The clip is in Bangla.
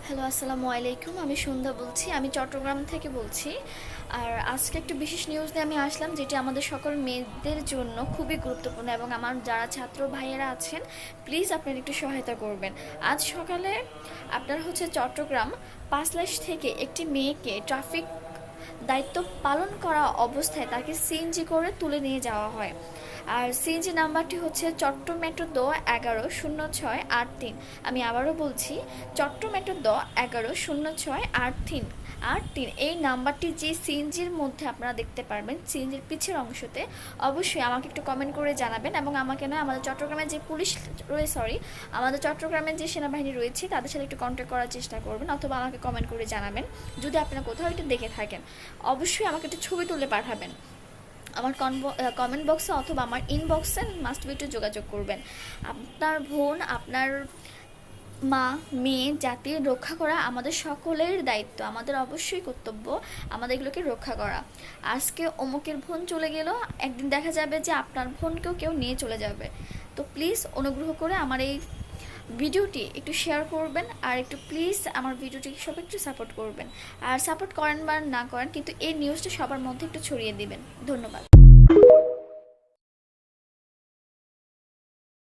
হ্যালো, আসসালামু আলাইকুম। আমি সন্ধ্যা বলছি। আমি চট্টগ্রাম থেকে বলছি। আর আজকে একটা বিশেষ নিউজ নিয়ে আমি আসলাম, যেটি আমাদের সকল মেয়েদের জন্য খুবই গুরুত্বপূর্ণ এবং আমার যারা ছাত্র ভাইয়েরা আছেন, প্লিজ আপনারা একটু সহায়তা করবেন। আজ সকালে আপনার চট্টগ্রাম পাঁচলাইশ থেকে একটি মেয়েকে ট্রাফিক দায়িত্ব পালন করা অবস্থায় তাকে সিএনজি করে তুলে নিয়ে যাওয়া হয়। আর সিএনজি নাম্বারটি হচ্ছে চট্টমেট্রো 110683। আমি আবারও বলছি, চট্টমেট্রো 110683। এই নাম্বারটি যে সিএনজির মধ্যে আপনারা দেখতে পারবেন, সিএনজির পিছের অংশতে, অবশ্যই আমাকে একটু কমেন্ট করে জানাবেন। এবং আমাকে নয়, আমাদের চট্টগ্রামের যে পুলিশ আমাদের চট্টগ্রামের যে সেনাবাহিনী রয়েছে তাদের সাথে একটু কন্ট্যাক্ট করার চেষ্টা করবেন, অথবা আমাকে কমেন্ট করে জানাবেন। যদি আপনারা কোথাও একটু দেখে থাকেন, অবশ্যই আমাকে একটু ছবি তুলে পাঠাবেন আমার কমেন্ট বক্সে অথবা আমার ইনবক্সে মাস্ট বি একটু যোগাযোগ করবেন। আপনার বোন, আপনার মা, মেয়ে জাতির রক্ষা করা আমাদের সকলের দায়িত্ব, আমাদের অবশ্যই কর্তব্য আমাদের এগুলোকে রক্ষা করা। আজকে অমুকের বোন চলে গেল, একদিন দেখা যাবে যে আপনার বোনকেও কেউ নিয়ে চলে যাবে। তো প্লিজ অনুগ্রহ করে আমার এই ভিডিওটি একটু শেয়ার করবেন, আর একটু প্লিজ আমার ভিডিওটি সব একটু সাপোর্ট করবেন। আর সাপোর্ট করেন বা না করেন, কিন্তু এই নিউজটা সবার মধ্যে একটু ছড়িয়ে দিবেন। ধন্যবাদ।